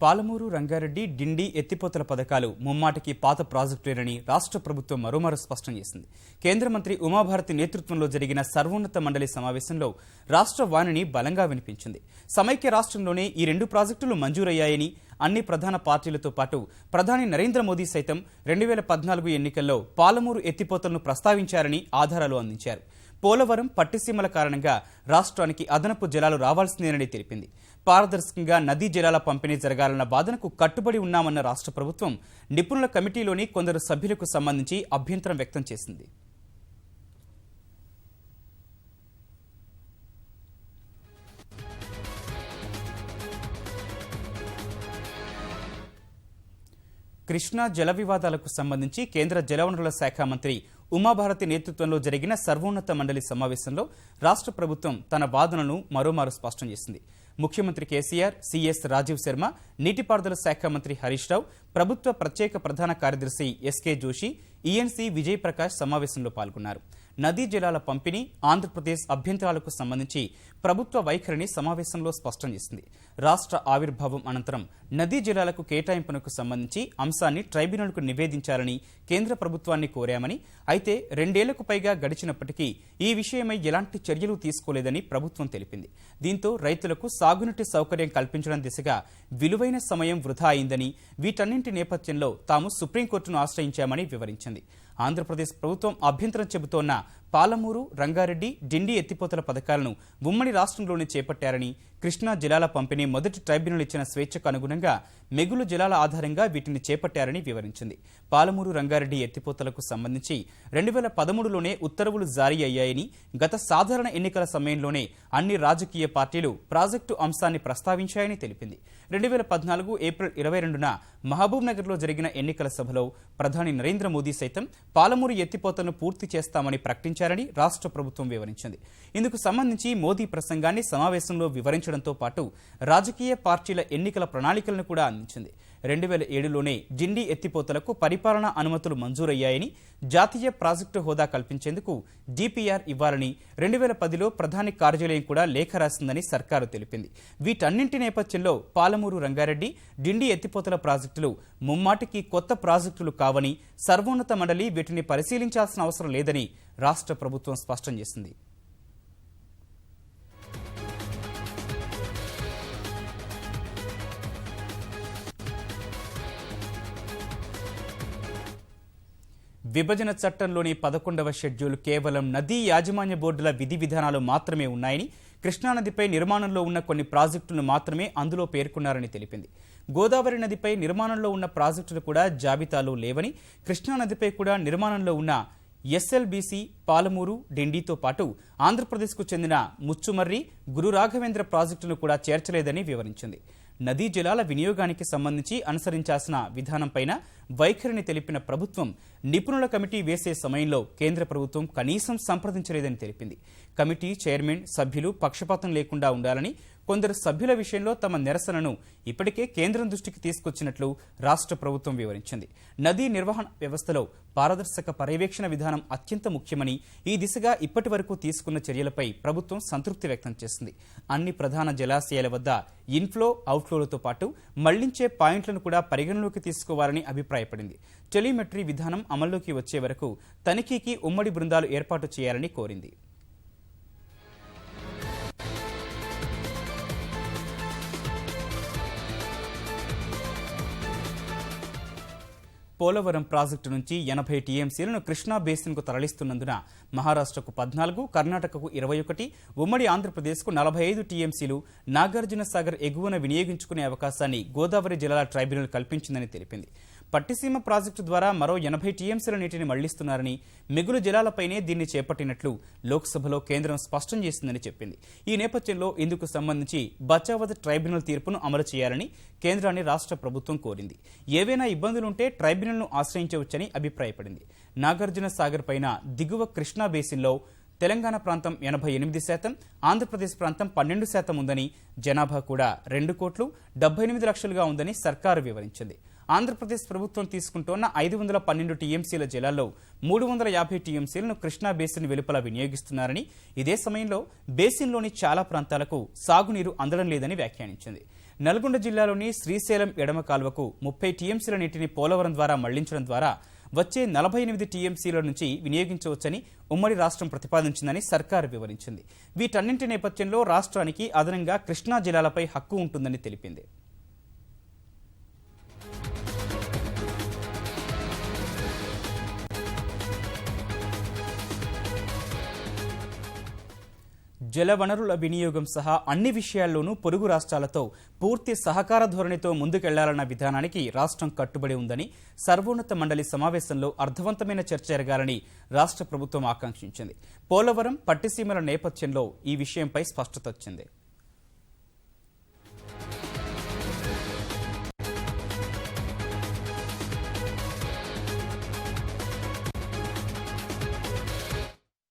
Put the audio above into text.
పాలమూరు, రంగారెడ్డి, డిండి ఎత్తిపోతల పథకాలు ముమ్మాటికి పాత ప్రాజెక్టులేనని రాష్ట్ర ప్రభుత్వం మరోమారు స్పష్టం చేసింది. కేంద్ర మంత్రి ఉమాభారతి నేతృత్వంలో జరిగిన సర్వోన్నత మండలి సమావేశంలో రాష్ట్ర వాణిని బలంగా వినిపించింది. సమైక్య రాష్ట్రంలోనే ఈ రెండు ప్రాజెక్టులు మంజూరయ్యాయని, అన్ని ప్రధాన పార్టీలతో పాటు ప్రధాని నరేంద్ర మోదీ సైతం 2014 ఎన్నికల్లో పాలమూరు ఎత్తిపోతలను ప్రస్తావించారని ఆధారాలు అందించారు. పోలవరం, పట్టిసీమల కారణంగా రాష్ట్రానికి అదనపు జలాలు రావాల్సిందేనని తెలిపింది. పారదర్శకంగా నదీ జలాల పంపిణీ జరగాలన్న వాదనకు కట్టుబడి ఉన్నామన్న రాష్ట్ర ప్రభుత్వం నిపుణుల కమిటీలోని కొందరు సభ్యులకు సంబంధించి అభ్యంతరం వ్యక్తం చేసింది. కృష్ణా జల వివాదాలకు సంబంధించి కేంద్ర జలవనరుల శాఖ మంత్రి ఉమాభారతి నేతృత్వంలో జరిగిన సర్వోన్నత మండలి సమావేశంలో రాష్ట్ర ప్రభుత్వం తన వాదనను మరోమారు స్పష్టం చేసింది. ముఖ్యమంత్రి కేసీఆర్, సిఎస్ రాజీవ్ శర్మ, నీటిపారుదల శాఖ మంత్రి హరీష్ రావు, ప్రభుత్వ ప్రత్యేక ప్రధాన కార్యదర్శి ఎస్కే జోషి, ఈఎన్సీ విజయ్ ప్రకాష్ సమావేశంలో పాల్గొన్నారు. నదీ జలాల పంపిణీ, ఆంధ్రప్రదేశ్ అభ్యంతరాలకు సంబంధించి ప్రభుత్వ వైఖరిని సమావేశంలో స్పష్టం చేసింది. రాష్ట్ర ఆవిర్భావం అనంతరం నదీ జలాలకు కేటాయింపునకు సంబంధించి అంశాన్ని ట్రైబ్యునల్కు నివేదించాలని కేంద్ర ప్రభుత్వాన్ని కోరామని, అయితే 2 ఏళ్లకు పైగా గడిచినప్పటికీ ఈ విషయమై ఎలాంటి చర్యలు తీసుకోలేదని ప్రభుత్వం తెలిపింది. దీంతో రైతులకు సాగునీటి సౌకర్యం కల్పించడం దిశగా విలువైన సమయం వృధా అయిందని, వీటన్నింటి నేపథ్యంలో తాము సుప్రీంకోర్టును ఆశ్రయించామని వివరించింది. ఆంధ్రప్రదేశ్ ప్రభుత్వం అభ్యంతరం చెబుతోన్న పాలమూరు, రంగారెడ్డి, డిండి ఎత్తిపోతల పథకాలను ఉమ్మడి రాష్ట్రంలోనే చేపట్టారని, కృష్ణా జలాల పంపిణీ మొదటి ట్రైబ్యునల్ ఇచ్చిన స్వేచ్ఛకు అనుగుణంగా మిగులు జలాల ఆధారంగా వీటిని చేపట్టారని వివరించింది. పాలమూరు, రంగారెడ్డి ఎత్తిపోతలకు సంబంధించి 2013లోనే ఉత్తర్వులు జారీ అయ్యాయని, గత సాధారణ ఎన్నికల సమయంలోనే అన్ని రాజకీయ పార్టీలు ప్రాజెక్టు అంశాన్ని ప్రస్తావించాయని తెలిపింది. 2014 ఏప్రిల్ 22న మహబూబ్ నగర్లో జరిగిన ఎన్నికల సభలో ప్రధాని నరేంద్ర మోదీ సైతం పాలమూరు ఎత్తిపోతలను పూర్తి చేస్తామని ప్రకటించారని రాష్ట్ర ప్రభుత్వం వివరించింది. ఇందుకు సంబంధించి మోదీ ప్రసంగాన్ని సమావేశంలో వివరించడంతో పాటు రాజకీయ పార్టీల ఎన్నికల ప్రణాళికలను కూడా అందించింది. 2007లోనే డిండి ఎత్తిపోతలకు పరిపాలనా అనుమతులు మంజూరయ్యాయని, జాతీయ ప్రాజెక్టు హోదా కల్పించేందుకు డిపిఆర్ ఇవ్వాలని 2010లో ప్రధాని కార్యాలయం కూడా లేఖ రాసిందని సర్కారు తెలిపింది. వీటన్నింటి నేపథ్యంలో పాలమూరు, రంగారెడ్డి, డిండి ఎత్తిపోతల ప్రాజెక్టులు ముమ్మాటికి కొత్త ప్రాజెక్టులు కావని, సర్వోన్నత మండలి వీటిని పరిశీలించాల్సిన అవసరం లేదని రాష్ట్ర ప్రభుత్వం స్పష్టం చేసింది. విభజన చట్టంలోని 11వ షెడ్యూల్ కేవలం నదీ యాజమాన్య బోర్డుల విధి విధానాలు మాత్రమే ఉన్నాయని, కృష్ణానదిపై నిర్మాణంలో ఉన్న కొన్ని ప్రాజెక్టులను మాత్రమే అందులో పేర్కొన్నారని తెలిపింది. గోదావరి నదిపై నిర్మాణంలో ఉన్న ప్రాజెక్టులు కూడా జాబితాలో లేవని, కృష్ణానదిపై కూడా నిర్మాణంలో ఉన్న ఎస్ఎల్బీసీ, పాలమూరు, డిండితో పాటు ఆంధ్రప్రదేశ్కు చెందిన ముచ్చుమర్రి, గురు రాఘవేంద్ర ప్రాజెక్టును కూడా చేర్చలేదని వివరించింది. నదీ జలాల వినియోగానికి సంబంధించి అనుసరించాల్సిన విధానంపైన వైఖరిని తెలిపిన ప్రభుత్వం నిపుణుల కమిటీ వేసే సమయంలో కేంద్ర ప్రభుత్వం కనీసం సంప్రదించలేదని తెలిపింది. కమిటీ చైర్మన్, సభ్యులు పక్షపాతం లేకుండా ఉండాలని, కొందరు సభ్యుల విషయంలో తమ నిరసనను ఇప్పటికే కేంద్రం దృష్టికి తీసుకొచ్చినట్లు రాష్ట్ర ప్రభుత్వం వివరించింది. నదీ నిర్వహణ వ్యవస్థలో పారదర్శక పర్యవేక్షణ విధానం అత్యంత ముఖ్యమని, ఈ దిశగా ఇప్పటి వరకు తీసుకున్న చర్యలపై ప్రభుత్వం సంతృప్తి వ్యక్తం చేసింది. అన్ని ప్రధాన జలాశయాల వద్ద ఇన్ఫ్లో, అవుట్ఫ్లోలతో పాటు మళ్లించే పాయింట్లను కూడా పరిగణలోకి తీసుకోవాలని అభిప్రాయపడింది. టెలిమెట్రీ విధానం అమల్లోకి వచ్చే వరకు తనిఖీకి ఉమ్మడి బృందాలు ఏర్పాటు చేయాలని కోరింది. పోలవరం ప్రాజెక్టు నుంచి 80 టీఎంసీలను కృష్ణా బేసిన్కు తరలిస్తున్నందున మహారాష్ట్రకు 14, కర్ణాటకకు 21, ఉమ్మడి ఆంధ్రప్రదేశ్కు 45 టీఎంసీలు నాగార్జున సాగర్ ఎగువన వినియోగించుకునే అవకాశాన్ని గోదావరి జలాల ట్రైబ్యునల్ కల్పించిందని తెలిపింది. పట్టిసీమ ప్రాజెక్టు ద్వారా మరో 80 టీఎంసీల నీటిని మళ్లిస్తున్నారని, మిగులు జలాలపైనే దీన్ని చేపట్టినట్లు లోక్సభలో కేంద్రం స్పష్టం చేసిందని చెప్పింది. ఈ నేపథ్యంలో ఇందుకు సంబంధించి బచావత్ ట్రైబ్యునల్ తీర్పును అమలు చేయాలని కేంద్రాన్ని రాష్ట్ర ప్రభుత్వం కోరింది. ఏవైనా ఇబ్బందులుంటే ట్రైబ్యునల్ను ఆశ్రయించవచ్చని అభిప్రాయపడింది. నాగార్జున సాగర్ పైన దిగువ కృష్ణా బేసిన్లో తెలంగాణ ప్రాంతం 88%, ఆంధ్రప్రదేశ్ ప్రాంతం 12% ఉందని, జనాభా కూడా 2,78 లక్షలుగా ఉందని సర్కారు వివరించింది. ఆంధ్రప్రదేశ్ ప్రభుత్వం తీసుకుంటోన్న 512 టీఎంసీల జలాల్లో 350 టీఎంసీలను కృష్ణా బేసిన్ వెలుపల వినియోగిస్తున్నారని, ఇదే సమయంలో బేసిన్లోని చాలా ప్రాంతాలకు సాగునీరు అందడం లేదని వ్యాఖ్యానించింది. నల్గొండ జిల్లాలోని శ్రీశైలం ఎడమ కాల్వకు 30 టీఎంసీల నీటిని పోలవరం ద్వారా మళ్లించడం ద్వారా వచ్చే 48 టీఎంసీల నుంచి వినియోగించవచ్చని ఉమ్మడి రాష్ట్రం ప్రతిపాదించిందని సర్కారు వివరించింది. వీటన్నింటి నేపథ్యంలో రాష్ట్రానికి అదనంగా కృష్ణా జిల్లాలపై హక్కు ఉంటుందని తెలిపింది. జలవనరుల వినియోగం సహా అన్ని విషయాల్లోనూ పొరుగు రాష్ట్రాలతో పూర్తి సహకార ధోరణితో ముందుకెళ్లాలన్న విధానానికి రాష్ట్రం కట్టుబడి ఉందని సర్వోన్నత మండలి సమావేశంలో అర్థవంతమైన చర్చ జరగాలని రాష్ట్ర ప్రభుత్వం ఆకాంక్షించింది. పోలవరం పట్టిసీమల నేపథ్యంలో ఈ విషయంపై స్పష్టత వచ్చింది.